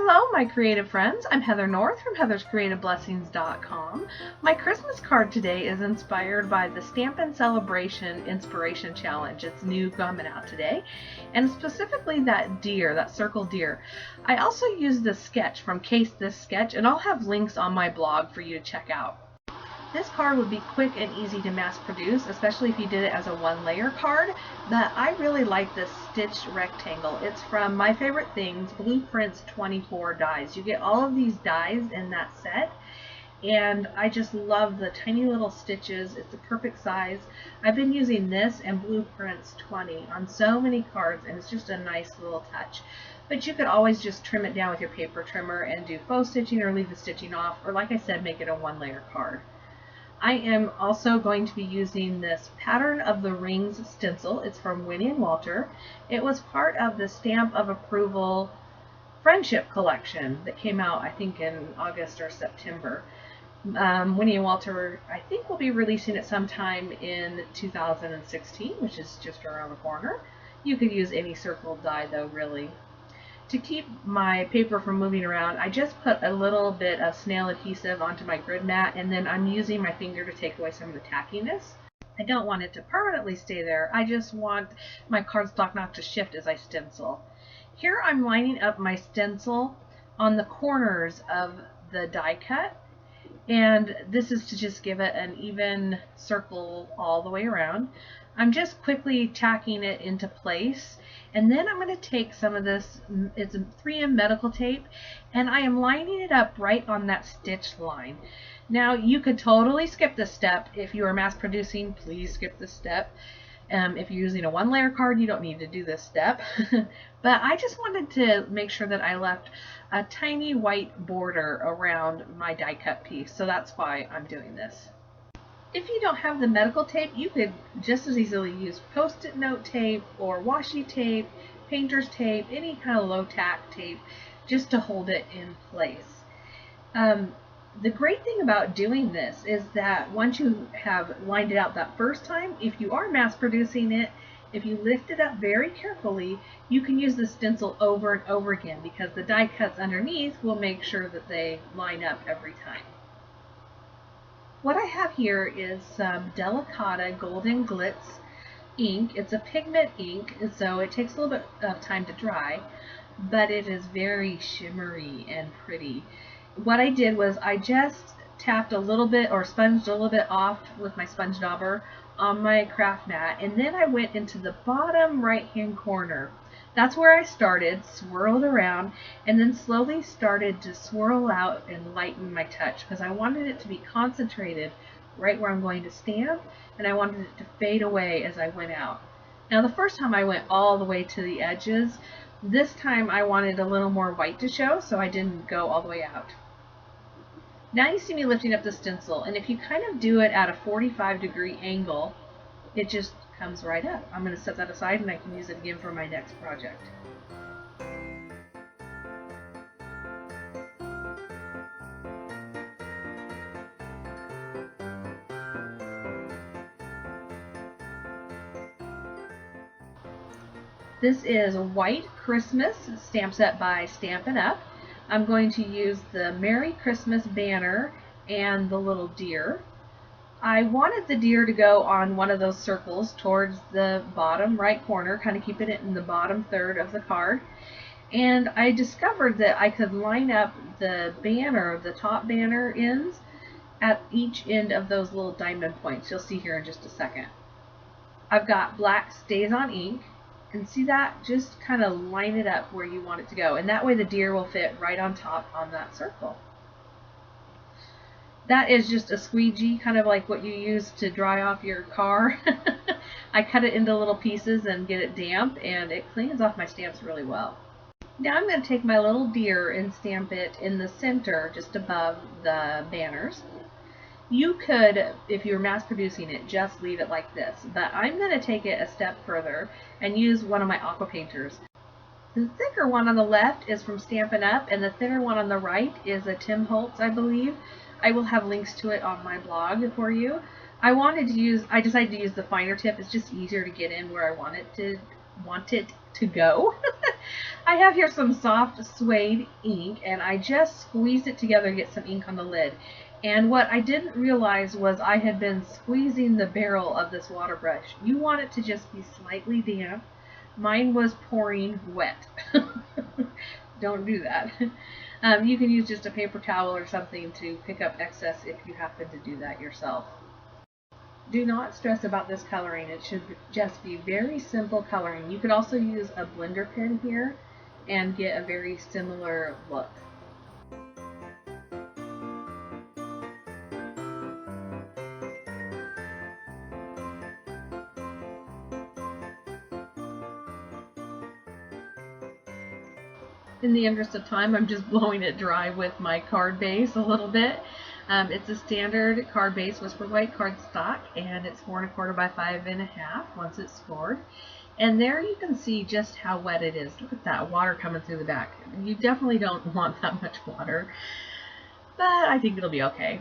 Hello, my creative friends. I'm Heather North from heatherscreativeblessings.com. My Christmas card today is inspired by the Stampin' Celebration Inspiration Challenge. It's new coming out today, and specifically that deer, that circle deer. I also used this sketch from Case This Sketch, and I'll have links on my blog for you to check out. This card would be quick and easy to mass produce, especially if you did it as a one-layer card, but I really like this stitched rectangle. It's from My Favorite Things, Blueprints 24 dies. You get all of these dies in that set, and I just love the tiny little stitches. It's the perfect size. I've been using this and Blueprints 20 on so many cards, and it's just a nice little touch. But you could always just trim it down with your paper trimmer and do faux stitching or leave the stitching off, or like I said, make it a one-layer card. I am also going to be using this Pattern of the Rings stencil. It's from Winnie and Walter. It was part of the Stamp of Approval Friendship collection that came out, I think, in August or September. Winnie and Walter, I think, will be releasing it sometime in 2016, which is just around the corner. You could use any circle die, though, really. To keep my paper from moving around, I just put a little bit of snail adhesive onto my grid mat, and then I'm using my finger to take away some of the tackiness. I don't want it to permanently stay there. I just want my cardstock not to shift as I stencil. Here I'm lining up my stencil on the corners of the die cut, and this is to just give it an even circle all the way around. I'm just quickly tacking it into place, and then I'm going to take some of this, it's a 3M medical tape, and I am lining it up right on that stitch line. Now you could totally skip this step. If you are mass producing, please skip this step. If you're using a one-layer card, you don't need to do this step. But I just wanted to make sure that I left a tiny white border around my die cut piece, so that's why I'm doing this. If you don't have the medical tape, you could just as easily use Post-it note tape or washi tape, painter's tape, any kind of low tack tape, just to hold it in place. The great thing about doing this is that once you have lined it out that first time, if you are mass producing it, if you lift it up very carefully, you can use the stencil over and over again, because the die cuts underneath will make sure that they line up every time. What I have here is some Delicata Golden Glitz ink. It's a pigment ink, so it takes a little bit of time to dry, but it is very shimmery and pretty. What I did was I just tapped a little bit or sponged a little bit off with my sponge dauber on my craft mat, and then I went into the bottom right hand corner. That's where I started, swirled around, and then slowly started to swirl out and lighten my touch, because I wanted it to be concentrated right where I'm going to stamp, and I wanted it to fade away as I went out. Now the first time I went all the way to the edges. This time I wanted a little more white to show, so I didn't go all the way out. Now you see me lifting up the stencil, and if you kind of do it at a 45-degree angle, it just comes right up. I'm going to set that aside, and I can use it again for my next project. This is White Christmas stamp set by Stampin' Up. I'm going to use the Merry Christmas banner and the little deer. I wanted the deer to go on one of those circles towards the bottom right corner, kind of keeping it in the bottom third of the card. And I discovered that I could line up the banner, the top banner ends, at each end of those little diamond points. You'll see here in just a second. I've got black StazOn ink, and see that? Just kind of line it up where you want it to go, and that way the deer will fit right on top on that circle. That is just a squeegee, kind of like what you use to dry off your car. I cut it into little pieces and get it damp, and it cleans off my stamps really well. Now I'm going to take my little deer and stamp it in the center, just above the banners. You could, if you're mass producing it, just leave it like this, but I'm going to take it a step further and use one of my aqua painters. The thicker one on the left is from Stampin' Up, and the thinner one on the right is a Tim Holtz, I believe. I will have links to it on my blog for you. I decided to use the finer tip. It's just easier to get in where I want it to go. I have here some soft suede ink, and I just squeezed it together to get some ink on the lid. And what I didn't realize was I had been squeezing the barrel of this water brush. You want it to just be slightly damp. Mine was pouring wet. Don't do that. You can use just a paper towel or something to pick up excess if you happen to do that yourself. Do not stress about this coloring. It should just be very simple coloring. You could also use a blender pen here and get a very similar look. In the interest of time, I'm just blowing it dry with my card base a little bit. It's a standard card base, Whisper White cardstock, and it's 4 1/4 by 5 1/2 once it's scored. And there you can see just how wet it is. Look at that water coming through the back. You definitely don't want that much water, but I think it'll be okay.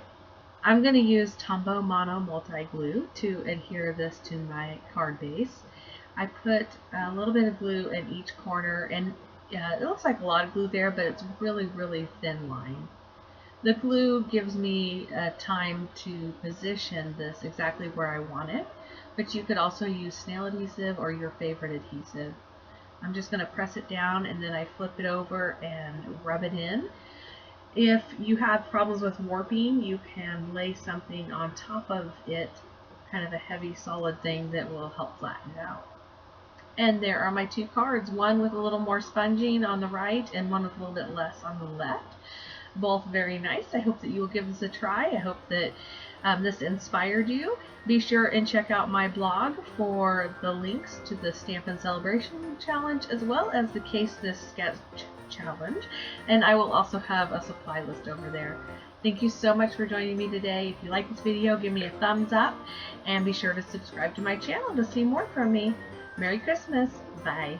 I'm going to use Tombow Mono Multi Glue to adhere this to my card base. I put a little bit of glue in each corner, and it looks like a lot of glue there, but it's really, really thin line. The glue gives me time to position this exactly where I want it, but you could also use snail adhesive or your favorite adhesive. I'm just going to press it down, and then I flip it over and rub it in. If you have problems with warping, you can lay something on top of it, kind of a heavy solid thing that will help flatten it out. And there are my two cards, one with a little more sponging on the right and one with a little bit less on the left. Both very nice. I hope that you will give this a try. I hope that this inspired you. Be sure and check out my blog for the links to the Stampin' Celebration Challenge as well as the Case This Sketch Challenge. And I will also have a supply list over there. Thank you so much for joining me today. If you like this video, give me a thumbs up and be sure to subscribe to my channel to see more from me. Merry Christmas. Bye.